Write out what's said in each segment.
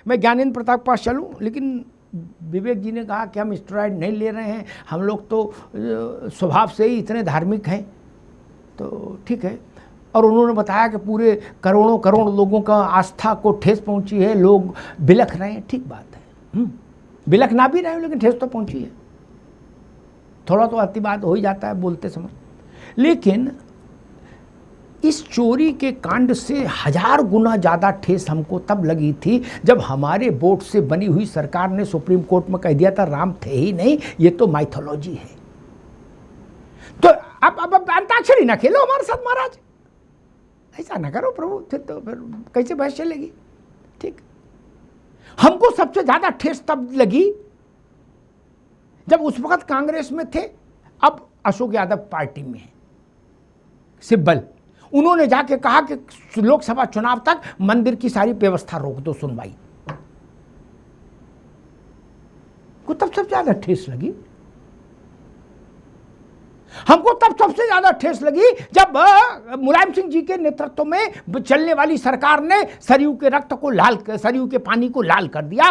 मैं ज्ञानेंद्र प्रताप के पास चलूं, लेकिन विवेक जी ने कहा कि हम स्टेरॉइड नहीं ले रहे हैं, हम लोग तो स्वभाव से ही इतने धार्मिक हैं, तो ठीक है। और उन्होंने बताया कि पूरे करोड़ों करोड़ लोगों का आस्था को ठेस पहुंची है, लोग बिलख रहे हैं। ठीक बात है, बिलख ना भी रहे हो लेकिन ठेस तो पहुंची है। थोड़ा तो अतिवाद हो ही जाता है बोलते समय, लेकिन इस चोरी के कांड से 1000 गुना ज़्यादा ठेस हमको तब लगी थी जब हमारे वोट से बनी हुई सरकार ने सुप्रीम कोर्ट में कह दिया था राम थे ही नहीं, ये तो माइथोलॉजी है। तो अब अंताक्षरी ना खेलो हमारे साथ महाराज, ऐसा ना करो प्रभु, तो फिर कैसे बहस चलेगी। ठीक, हमको सबसे ज्यादा ठेस तब लगी जब उस वक्त कांग्रेस में थे, अब अशोक यादव पार्टी में है, सिब्बल। उन्होंने जाके कहा कि लोकसभा चुनाव तक मंदिर की सारी व्यवस्था रोक दो, सुनवाई को तब सबसे ज्यादा ठेस लगी। हमको तब सबसे ज्यादा ठेस लगी जब मुलायम सिंह जी के नेतृत्व में चलने वाली सरकार ने सरयू के रक्त को लाल, सरयू के पानी को लाल कर दिया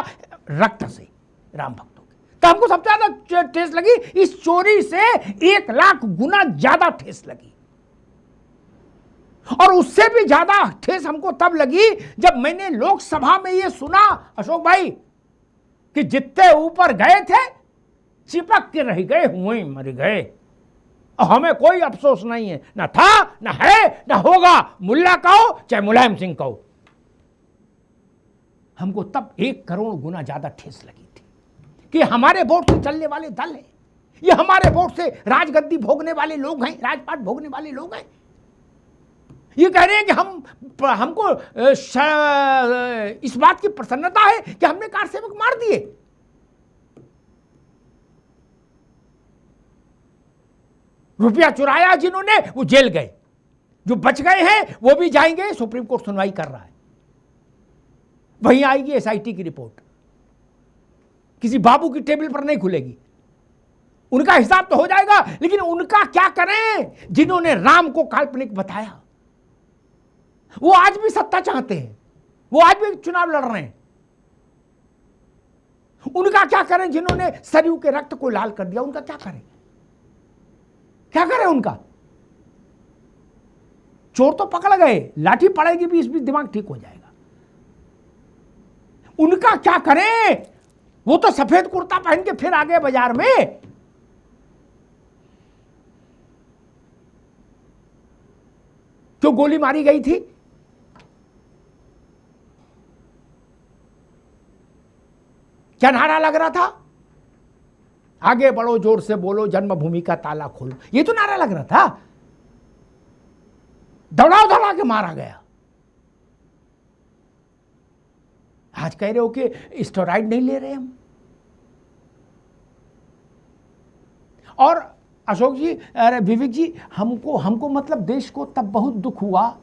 रक्त से राम भक्तों के। तो हमको सबसे ज्यादा ठेस लगी, इस चोरी से 1 लाख गुना ज्यादा ठेस लगी। और उससे भी ज्यादा ठेस हमको तब लगी जब मैंने लोकसभा में यह सुना अशोक भाई कि जितने ऊपर गए थे चिपक के रह गए, हुए मर गए, हमें कोई अफसोस नहीं है, ना था ना है ना होगा, मुल्ला कहो चाहे मुलायम सिंह कहो। हमको तब 1 करोड़ गुना ज्यादा ठेस लगी थी कि हमारे वोट से चलने वाले दल हैं, ये हमारे वोट से राजगद्दी भोगने वाले लोग हैं, राजपाट भोगने वाले लोग हैं। ये कह रहे हैं कि हमको इस बात की प्रसन्नता है कि हमने कार सेवक मार दिए। रुपया चुराया जिन्होंने वो जेल गए, जो बच गए हैं वो भी जाएंगे, सुप्रीम कोर्ट सुनवाई कर रहा है, वहीं आएगी एसआईटी की रिपोर्ट, किसी बाबू की टेबल पर नहीं खुलेगी, उनका हिसाब तो हो जाएगा। लेकिन उनका क्या करें जिन्होंने राम को काल्पनिक बताया, वो आज भी सत्ता चाहते हैं, वो आज भी चुनाव लड़ रहे हैं। उनका क्या करें जिन्होंने सरयू के रक्त को लाल कर दिया, उनका क्या करें, क्या करें उनका। चोर तो पकड़ गए, लाठी पड़ेगी भी, इस भी दिमाग ठीक हो जाएगा। उनका क्या करें, वो तो सफेद कुर्ता पहन के फिर आ गए बाजार में। क्यों गोली मारी गई थी, क्या नारा लग रहा था, आगे बढ़ो जोर से बोलो जन्मभूमि का ताला खोलो, ये तो नारा लग रहा था। दौड़ा दौड़ा के मारा गया। आज कह रहे हो कि स्टेरॉइड नहीं ले रहे हम। और अशोक जी, अरे विवेक जी, हमको मतलब देश को तब बहुत दुख हुआ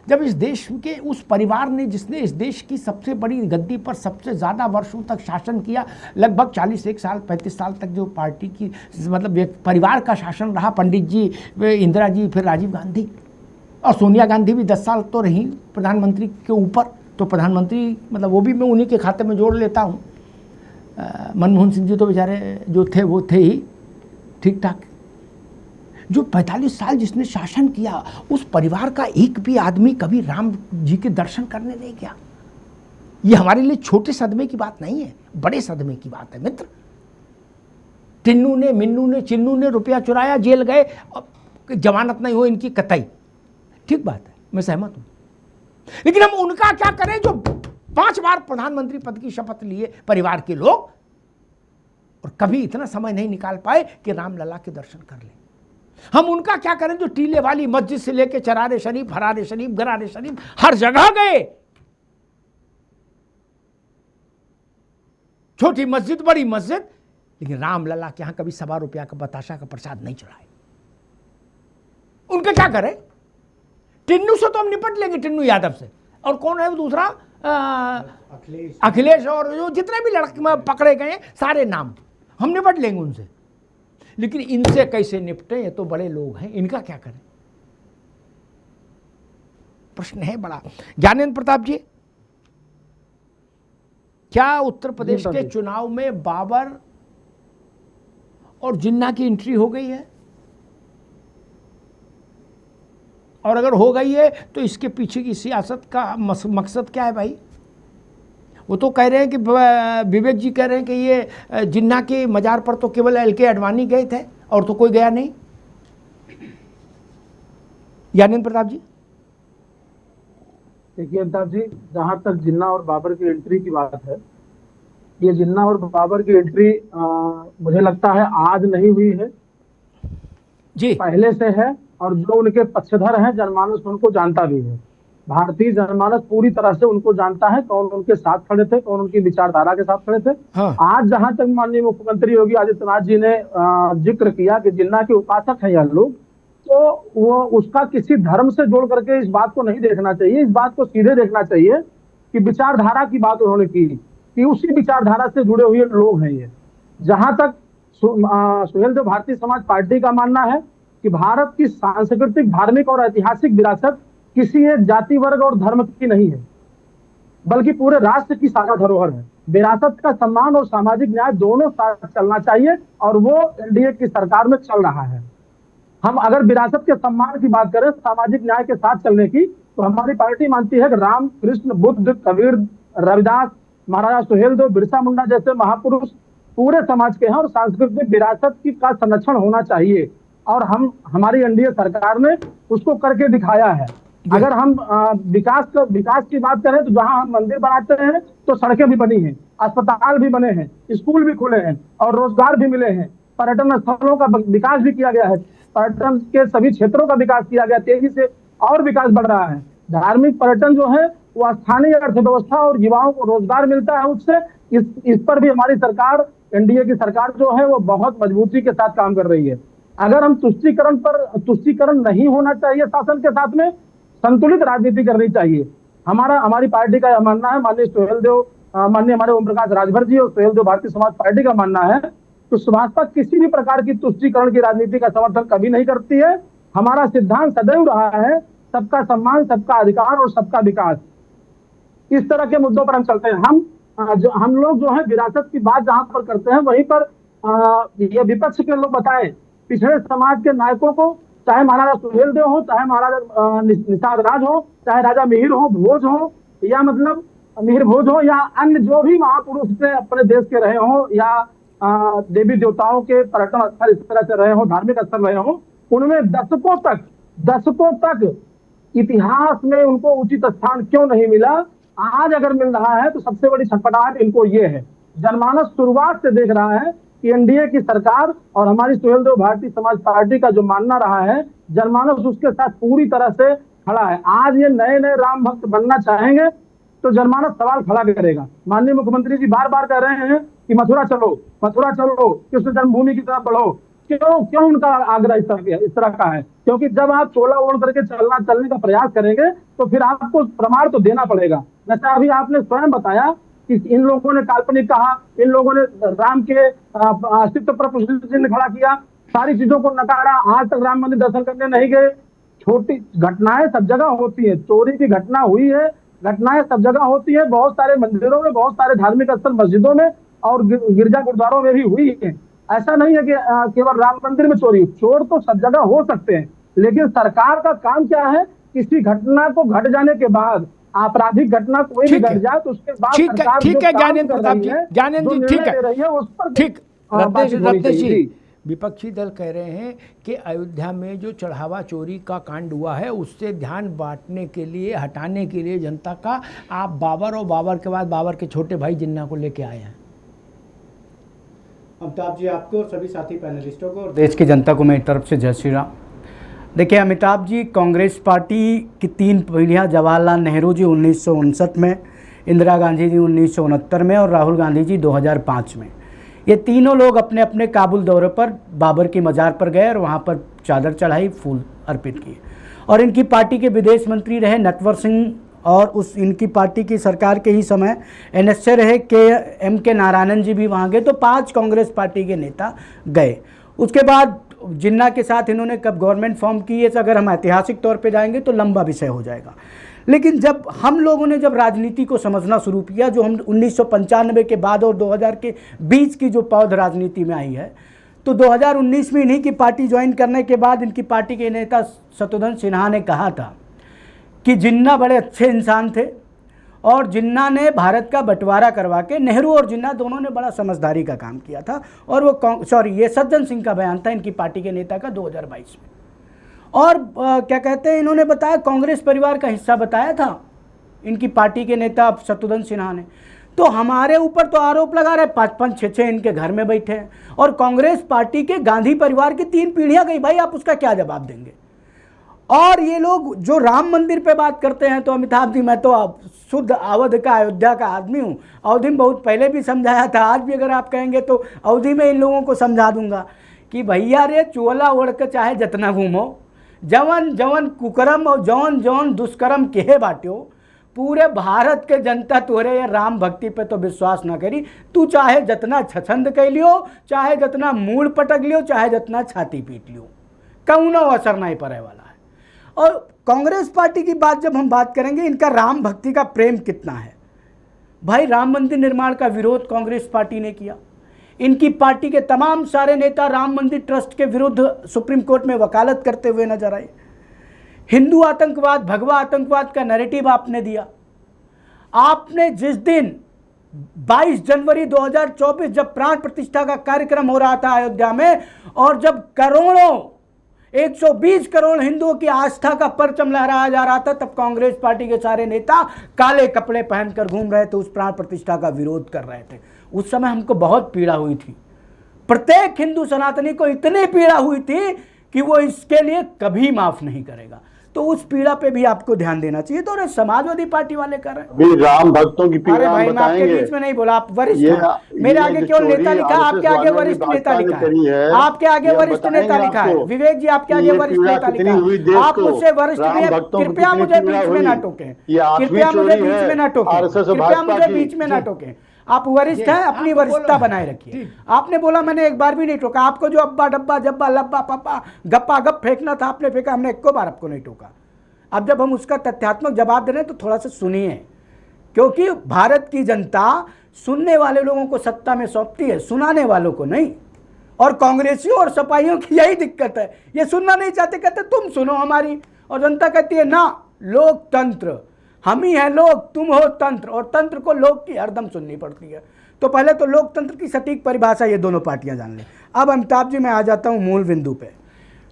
जब इस देश के उस परिवार ने, जिसने इस देश की सबसे बड़ी गद्दी पर सबसे ज़्यादा वर्षों तक शासन किया, लगभग 41 साल 35 साल तक जो पार्टी की मतलब परिवार का शासन रहा, पंडित जी, इंदिरा जी, फिर राजीव गांधी और सोनिया गांधी भी 10 साल तो रही प्रधानमंत्री के ऊपर। तो प्रधानमंत्री मतलब वो भी मैं उन्हीं के खाते में जोड़ लेता हूँ। मनमोहन सिंह जी तो बेचारे जो थे वो थे ही ठीक ठाक। जो 45 साल जिसने शासन किया, उस परिवार का एक भी आदमी कभी राम जी के दर्शन करने नहीं गया। ये हमारे लिए छोटे सदमे की बात नहीं है, बड़े सदमे की बात है मित्र। टिन्नू ने, मिन्नू ने, चिन्नू ने रुपया चुराया, जेल गए, जमानत नहीं हो इनकी कतई, ठीक बात है, मैं सहमत हूं। लेकिन हम उनका क्या करें जो 5 बार प्रधानमंत्री पद की शपथ लिए परिवार के लोग, और कभी इतना समय नहीं निकाल पाए कि रामलला के दर्शन कर लें। हम उनका क्या करें जो टीले वाली मस्जिद से लेके चरारे शरीफ, हरारे शरीफ, गरारे शरीफ हर जगह गए, छोटी मस्जिद बड़ी मस्जिद, लेकिन रामलला के यहां कभी 1.25 रुपया का बताशा का प्रसाद नहीं चढ़ाए। उनका क्या करें। टिन्नू से तो हम निपट लेंगे, टिन्नू यादव से, और कौन है वो दूसरा, अखिलेश, और जो जितने भी लड़के पकड़े गए सारे नाम हम निपट लेंगे उनसे। लेकिन इनसे कैसे निपटे, ये तो बड़े लोग हैं, इनका क्या करें, प्रश्न है बड़ा। ज्ञानेंद्र प्रताप जी, क्या उत्तर प्रदेश के चुनाव में बाबर और जिन्ना की एंट्री हो गई है? और अगर हो गई है तो इसके पीछे की सियासत का मकसद क्या है भाई? वो तो कह रहे हैं कि विवेक जी कह रहे हैं कि ये जिन्ना के मजार पर तो केवल एल के आडवाणी गए थे और तो कोई गया नहीं। ज्ञानेंद्र प्रताप जी। देखिए अमिताभ जी, जहां तक जिन्ना और बाबर की एंट्री की बात है, ये जिन्ना और बाबर की एंट्री मुझे लगता है आज नहीं हुई है जी, पहले से है। और जो उनके पक्षधर हैं जनमानस उनको जानता भी है। भारतीय जनमानस पूरी तरह से उनको जानता है, कौन उनके साथ खड़े थे, कौन उनकी विचारधारा के साथ खड़े थे। हाँ। आज जहां तक माननीय मुख्यमंत्री योगी आदित्यनाथ जी ने जिक्र किया कि जिन्ना के उपासक हैं यह लोग, तो वो उसका किसी धर्म से जोड़ करके इस बात को नहीं देखना चाहिए। इस बात को सीधे देखना चाहिए कि विचारधारा की बात उन्होंने की कि उसी विचारधारा से जुड़े हुए लोग हैं ये। जहां तक सुहेलदेव भारतीय समाज पार्टी का मानना है कि भारत की सांस्कृतिक, धार्मिक और ऐतिहासिक विरासत किसी एक जाति, वर्ग और धर्म की नहीं है, बल्कि पूरे राष्ट्र की साझा धरोहर है। विरासत का सम्मान और सामाजिक न्याय दोनों साथ चलना चाहिए और वो एनडीए की सरकार में चल रहा है। हम अगर विरासत के सम्मान की बात करें, सामाजिक न्याय के साथ चलने की, तो हमारी पार्टी मानती है कि राम, कृष्ण, बुद्ध, कबीर, रविदास, महाराजा सुहेलदेव, बिरसा मुंडा जैसे महापुरुष पूरे समाज के हैं और सांस्कृतिक विरासत की का संरक्षण होना चाहिए। और हमारी एनडीए सरकार ने उसको करके दिखाया है। अगर हम विकास की बात करें तो जहां हम मंदिर बनाते हैं तो सड़कें भी बनी हैं, अस्पताल भी बने हैं, स्कूल भी खुले हैं और रोजगार भी मिले हैं। पर्यटन स्थलों का विकास भी किया गया है, पर्यटन के सभी क्षेत्रों का विकास किया गया, तेजी से और विकास बढ़ रहा है। धार्मिक पर्यटन जो है वो स्थानीय अर्थव्यवस्था और युवाओं को रोजगार मिलता है उससे। इस पर भी हमारी सरकार, एनडीए की सरकार जो है वो बहुत मजबूती के साथ काम कर रही है। अगर हम तुष्टीकरण नहीं होना चाहिए, शासन के साथ में संतुलित राजनीति करनी चाहिए। हमारी पार्टी का यह मानना है, माननीय हमारे ओम प्रकाश राजभर जी और सुहेलदेव भारतीय समाज पार्टी का मानना है तो भाजपा किसी भी प्रकार की तुष्टीकरण की राजनीति का समर्थन कभी नहीं करती है। हमारा सिद्धांत सदैव रहा है सबका सम्मान, सबका अधिकार और सबका विकास। इस तरह के मुद्दों पर हम चलते हैं। हम लोग जो है विरासत की बात जहां पर करते हैं वहीं पर ये विपक्ष के लोग बताएं पिछड़े समाज के नायकों को, चाहे महाराजा सुहेलदेव हो, चाहे महाराजा निषाद राज हो, चाहे राजा मिहिर भोज हो, या मतलब मिहिर भोज हो, या अन्य जो भी महापुरुष से अपने देश के रहे हो, या देवी देवताओं के पर्यटन स्थल इस तरह से रहे हो, धार्मिक स्थल रहे हो, उनमें दशकों तक इतिहास में उनको उचित स्थान क्यों नहीं मिला? आज अगर मिल रहा है तो सबसे बड़ी छटपटाहट इनको ये है। जनमानस शुरुआत से देख रहा है कि एनडीए की सरकार और हमारी सुहेलदेव भारतीय समाज पार्टी का जो मानना रहा है, जनमानस उसके साथ पूरी तरह से खड़ा है। आज ये नए नए राम भक्त बनना चाहेंगे तो जनमानस सवाल खड़ा करेगा। माननीय मुख्यमंत्री जी बार बार कह रहे हैं कि मथुरा चलो, कृष्ण जन्मभूमि की तरफ बढ़ो। क्यों उनका आग्रह इस तरह का है? क्योंकि जब आप चोला ओढ़ करके चलने का प्रयास करेंगे तो फिर आपको प्रमाण तो देना पड़ेगा। जैसा अभी आपने स्वयं बताया कि इन लोगों ने काल्पनिक कहा, इन लोगों ने राम के अस्तित्व पर प्रश्न चिन्ह खड़ा किया, सारी चीजों को नकारा, आज तक राम मंदिर दर्शन करने नहीं गए। छोटी घटनाएं सब जगह होती है, चोरी की घटना हुई है, घटनाएं सब जगह होती है, बहुत सारे मंदिरों में, बहुत सारे धार्मिक स्थल मस्जिदों में और गिरजा गुरुद्वारों में भी हुई है। ऐसा नहीं है कि केवल राम मंदिर में चोरी, चोर तो सब जगह हो सकते हैं, लेकिन सरकार का काम क्या है? किसी घटना को घट जाने के बाद, आपराधिक घटना कोई भी घट जाए तो उसके बाद सरकार ठीक है ज्ञानेंद्र प्रताप जी, ज्ञानेंद्र जी ठीक है, उस पर ठीक। रत्नेश जी, विपक्षी दल कह रहे हैं कि अयोध्या में जो चढ़ावा चोरी का कांड हुआ है उससे ध्यान बांटने के लिए, हटाने के लिए जनता का, आप बाबर और बाबर के बाद बाबर के छोटे भाई जिन्ना को लेके आए हैं। अमिताभ जी, आपको और सभी साथी पैनलिस्टों को और देश की जनता को मेरी तरफ से जय श्री राम। देखिए अमिताभ जी, कांग्रेस पार्टी की 3 पीढ़ियाँ, जवाहरलाल नेहरू जी 1959 में, इंदिरा गांधी जी 1969 में और राहुल गांधी जी 2005 में, ये तीनों लोग अपने अपने काबुल दौरे पर बाबर की मज़ार पर गए और वहाँ पर चादर चढ़ाई, फूल अर्पित किए। और इनकी पार्टी के विदेश मंत्री रहे नटवर सिंह, और इनकी पार्टी की सरकार के ही समय एनएसए रहे के नारायणन जी भी वहाँ गए। तो 5 कांग्रेस पार्टी के नेता गए। उसके बाद जिन्ना के साथ इन्होंने कब गवर्नमेंट फॉर्म की है, अगर हम ऐतिहासिक तौर पे जाएंगे तो लंबा विषय हो जाएगा। लेकिन जब हम लोगों ने जब राजनीति को समझना शुरू किया, जो हम 1995 के बाद और 2000 के बीच की जो पौध राजनीति में आई है, तो 2019 में इन्हीं की पार्टी ज्वाइन करने के बाद इनकी पार्टी के नेता शत्रुघ्न सिन्हा ने कहा था कि जिन्ना बड़े अच्छे इंसान थे और जिन्ना ने भारत का बंटवारा करवा के, नेहरू और जिन्ना दोनों ने बड़ा समझदारी का काम किया था। और वो ये सज्जन सिंह का बयान था इनकी पार्टी के नेता का 2022 में। और क्या कहते हैं, इन्होंने बताया कांग्रेस परिवार का हिस्सा बताया था इनकी पार्टी के नेता शत्रुघ्न सिन्हा ने। तो हमारे ऊपर तो आरोप लगा रहे 5-5, 6-6 इनके घर में बैठे हैं और कांग्रेस पार्टी के गांधी परिवार की 3 पीढ़ियां गई। भाई आप उसका क्या जवाब देंगे? और ये लोग जो राम मंदिर पे बात करते हैं, तो अमिताभ जी, मैं तो शुद्ध अवध का, अयोध्या का आदमी हूँ। अवधि में बहुत पहले भी समझाया था, आज भी अगर आप कहेंगे तो अवधि में इन लोगों को समझा दूंगा कि भैया रे चोला ओढ़ के चाहे जितना घूमो, जवन जवन कुकरम और जौन जौन दुष्कर्म केहे बाट्यो, पूरे भारत के जनता तोरे ये राम भक्ति पे तो विश्वास ना करी। तू चाहे जितना छछंद कर लियो, चाहे जितना मूड पटक लियो, चाहे जितना छाती पीट लियो, कौनो असर नहीं पड़े वाला है। और कांग्रेस पार्टी की बात जब हम बात करेंगे, इनका राम भक्ति का प्रेम कितना है। भाई राम मंदिर निर्माण का विरोध कांग्रेस पार्टी ने किया। इनकी पार्टी के तमाम सारे नेता राम मंदिर ट्रस्ट के विरुद्ध सुप्रीम कोर्ट में वकालत करते हुए नजर आए। हिंदू आतंकवाद, भगवा आतंकवाद का नैरेटिव आपने दिया। आपने जिस दिन 22 जनवरी 2024 जब प्राण प्रतिष्ठा का कार्यक्रम हो रहा था अयोध्या में, और जब करोड़ों 120 करोड़ हिंदुओं की आस्था का परचम लहराया जा रहा था, तब कांग्रेस पार्टी के सारे नेता काले कपड़े पहनकर घूम रहे थे, उस प्राण प्रतिष्ठा का विरोध कर रहे थे। उस समय हमको बहुत पीड़ा हुई थी, प्रत्येक हिंदू सनातनी को इतनी पीड़ा हुई थी कि वो इसके लिए कभी माफ नहीं करेगा। तो उस पीड़ा पे भी आपको ध्यान देना चाहिए। तो समाजवादी पार्टी वाले कर रहे हैं भी राम भक्तों की पीड़ा। अरे भाई मैं आपके बीच में नहीं बोला, आप वरिष्ठ हैं। मेरे आगे केवल नेता लिखा, आपके आगे वरिष्ठ नेता लिखा है, आपके आगे वरिष्ठ नेता लिखा है। विवेक जी आपके आगे वरिष्ठ नेता लिखा है, आप मुझसे वरिष्ठ हैं। कृपया मुझे बीच में ना टोकें, कृपया मुझे बीच में ना टोकें, कृपया मुझे बीच में ना टोकें। आप वरिष्ठ हैं, अपनी वरिष्ठता बनाए रखिए। आपने बोला, मैंने एक बार भी नहीं टोका आपको। जो अब्बा डब्बा जब्बा लब्बा पप्पा गप्पा गप फेंकना था आपने फेंका, हमने एक बार आपको नहीं टोका। अब जब हम उसका तथ्यात्मक जवाब दे रहे हैं तो थोड़ा सा सुनिए, क्योंकि भारत की जनता सुनने वाले लोगों को सत्ता में सौंपती है, सुनाने वालों को नहीं। और कांग्रेसियों और सपाइयों की यही दिक्कत है, ये सुनना नहीं चाहते, कहते तुम सुनो हमारी, और जनता कहती है ना, लोकतंत्र हम ही हैं लोग, तुम हो तंत्र, और तंत्र को लोग की हरदम सुननी पड़ती है। तो पहले तो लोकतंत्र की सटीक परिभाषा ये दोनों पार्टियां जान लें। अब अमिताभ जी मैं आ जाता हूं मूल बिंदु पे।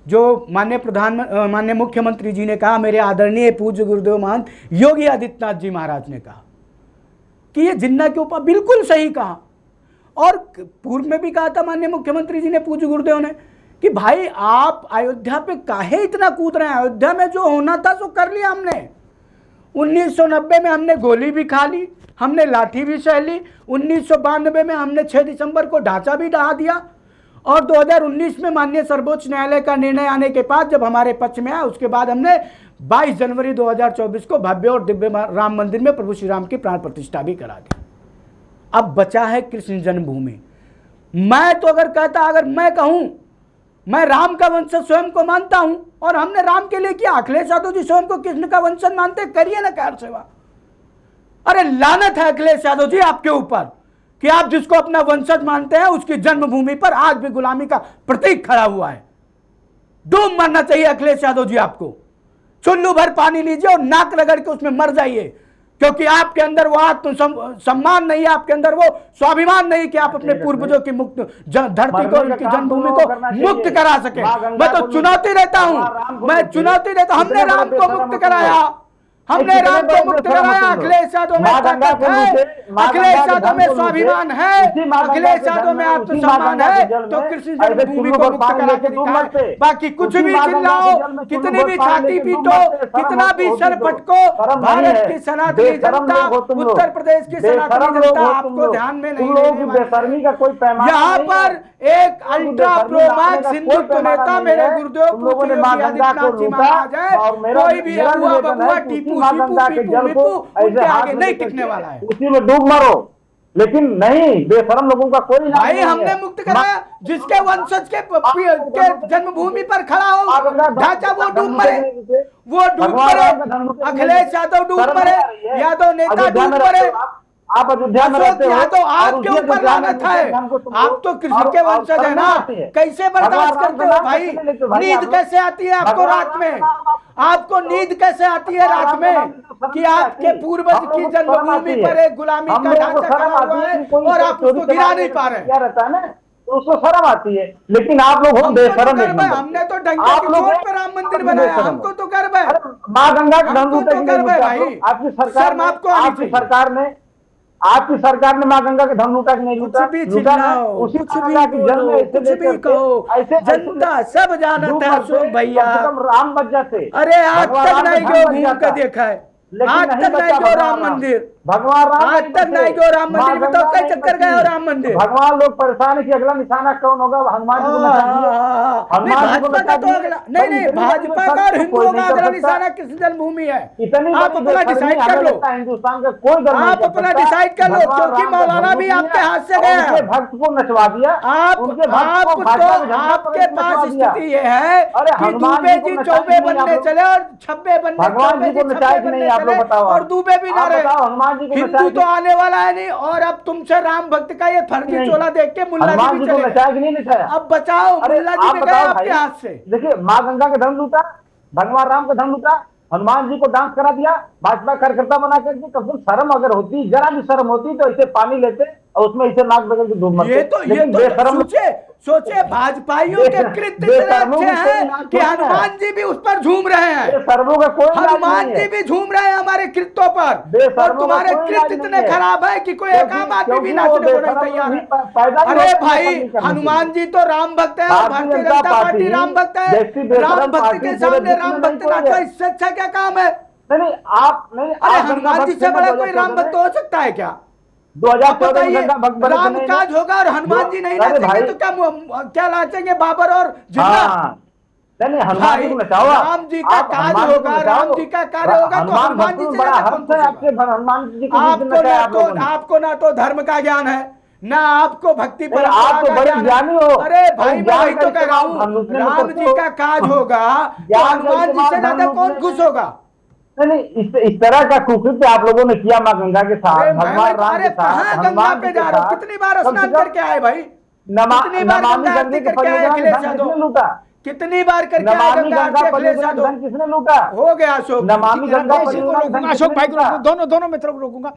जो माननीय मुख्यमंत्री जी ने कहा, मेरे आदरणीय पूज्य गुरुदेव महंत योगी आदित्यनाथ जी महाराज ने कहा कि ये जिन्ना के ऊपर, बिल्कुल सही कहा। और पूर्व में भी कहा था माननीय मुख्यमंत्री जी ने, पूज्य गुरुदेव ने, कि भाई आप अयोध्या पे काहे इतना कूद रहे हैं। अयोध्या में जो होना था सो कर लिया हमने। 1990 में हमने गोली भी खा ली, हमने लाठी भी सह ली। 1992 में हमने 6 दिसंबर को ढांचा भी ढहा दिया। और 2019 में माननीय सर्वोच्च न्यायालय का निर्णय आने के बाद जब हमारे पक्ष में आया, उसके बाद हमने 22 जनवरी 2024 को भव्य और दिव्य राम मंदिर में प्रभु श्री राम की प्राण प्रतिष्ठा भी करा दी। अब बचा है कृष्ण जन्मभूमि। मैं तो अगर कहता, अगर मैं कहूं मैं राम का वंशज स्वयं को मानता हूं, और हमने राम के लिए किया। अखिलेश यादव जी स्वयं को कृष्ण का वंशज मानते, करिए ना कार सेवा। अरे लानत है अखिलेश यादव जी आपके ऊपर कि आप जिसको अपना वंशज मानते हैं उसकी जन्मभूमि पर आज भी गुलामी का प्रतीक खड़ा हुआ है। डूब मरना चाहिए अखिलेश यादव जी आपको। चुल्लू भर पानी लीजिए और नाक रगड़ के उसमें मर जाइए, क्योंकि आपके अंदर वो आत्म सम्मान नहीं है, आपके अंदर वो स्वाभिमान नहीं कि आप अपने पूर्वजों की मुक्त धरती को, उनकी जन्मभूमि को मुक्त करा सके। मैं तो चुनौती देता हूं, मैं चुनौती देता हूं। हमने राम को मुक्त कराया, हमने राम को मुक्त कराया। अखिलेश यादव में ताकत है, अखिलेश यादव में स्वाभिमान है, अखिलेश यादव में आत्मसम्मान है, तो कृष्ण जन्मभूमि को मुक्त करा के दिखाए। बाकी कुछ भी चिल्लाओ, कितनी भी छाती पीटो, कितना भी सर पटको, भारत की सनातनी जनता, उत्तर प्रदेश की सनातनी जनता आपको ध्यान में नहीं लेने वाली है। यहाँ पर एक अल्ट्रा प्रो मैक्स हिंदुत्व नेता मेरे गुरुदेव पूज्य योगी आदित्यनाथ जी महाराज है। कोई भी अबुआ बबुआ टीपू उनके आगे नहीं टिकने वाला है। उसी में डूब मरो। लेकिन नहीं, बेशरम लोगों का कोई इलाज भाई नहीं हमने है। मुक्त कराया, जिसके वंशज के जन्मभूमि पर खड़ा हो ढांचा वो डूब मरे, वो डूब मरे, अखिलेश यादव डूब मरे, यादव नेता डूब मरे। आप अयोध्या में रहते हो, यादव आपके ऊपर लानत है, आप तो कृष्ण के वंशज है ना, कैसे बर्दाश्त करते हो भाई? नींद कैसे आती है आपको रात में? आपको नींद कैसे आती है रात में कि आपके पूर्वज की जन्मभूमि पर एक गुलामी का ढांचा खड़ा हुआ है और आप उसको गिरा नहीं पा रहे? क्या रहता है ना, तो उसको शर्म आती है, लेकिन आप लोग बेशरम है। हमने तो डंके की चोट पर राम मंदिर बनाया, हमको तो गर्व है। माँ गंगा के धन हमको तो गर्व है भाई, आपकी सरकार शर्म आपको आनी चाहिए। आपकी सरकार ने माँ गंगा के धन लूटा कि नहीं लूटा? कुछ भी चिल्लाओ, उसी कुछ भी बोलो, कुछ भी कहो, जनता सब जानत है अशोक भैया। राम बच जाते। अरे आज तक नहीं गयो घूम के देखा है, आज तक नहीं गयो राम मंदिर, भगवान राम आज तक नहीं गयो राम मंदिर में, तो कई चक्कर गए राम मंदिर। भगवान लोग परेशान है कि अगला निशाना कौन होगा, हनुमान जी को भाजपा का तो अगला नहीं, भाजपा का और हिंदुओं का अगला निशाना किस जन्मभूमि है? आप अपना डिसाइड कर लो, हिंदुस्तान का कोई आप अपना डिसाइड कर लो, क्योंकि मौलाना भी आपके हाथ से गया, भक्त को नचवा दिया। आपके पास स्थिति ये है कि दुबे जी चौबे बनने चले और छब्बे बनने और दुबे भी ना रहे। हिंदू तो आने वाला है नहीं, और अब तुमसे राम भक्त का ये फर्जी चोला देख के मुल्ला जी भी चले। अब बचाओ, मुल्ला जी भी गए आपके हाथ से। देखिए, माँ गंगा का धन लूटा, भगवान राम का धन लूटा, हनुमान जी को डांस करा दिया, भाजपा कार्यकर्ता बना करके। कम से शर्म अगर होती, जरा भी शर्म होती तो इसे पानी लेते और उसमें इसे नाक बगल के डूब मरते। ये तो सोचे भाजपाइयों के कृत्य इतने अच्छे हैं कि हनुमान जी भी उस पर झूम रहे हैं, हनुमान जी भी झूम रहे हैं हमारे कृत्यों पर, और तुम्हारे कृत्य इतने खराब है कि कोई एक आम आदमी भी नाचने को नहीं तैयार है। अरे भाई, हनुमान जी तो राम भक्त है, भारतीय जनता पार्टी राम भक्त है, राम भक्त के सामने राम भक्त नाचो, इससे अच्छा क्या काम है? नहीं, आप नहीं, अरे हनुमान जी से बड़ा कोई राम भक्त हो सकता है क्या? 2014 में राम काज होगा और हनुमान जी नहीं नाचेंगे तो क्या नाचेंगे बाबर और जिन्ना? नहीं, हनुमान जी को नचाओ। राम जी का काज होगा, राम जी का कार्य होगा तो हनुमान जी से आपको ना तो धर्म का ज्ञान है, ना आपको भक्ति पर आप तो बड़े ज्ञानी हो। अरे भाई, मैं वही तो कह रहा हूँ, राम जी का काज होगा तो हनुमान जी से ज्यादा कौन खुश होगा? नहीं, इस तरह का कुकृत्य आप लोगों ने किया माँ गंगा के साथ, भगवान राम के साथ। गंगा पे जा रहे हो, कितनी बार स्नान करके आए भाई? कितनी बार गंगा आरती करके आए अखिलेश यादव? लूटा कितनी बार करके आए गंगा आरती अखिलेश यादव? किसने लूटा? हो गया अशोक, नमामि गंगा परियोजना अशोक भाई को दोनों मित्रों को रोकूंगा।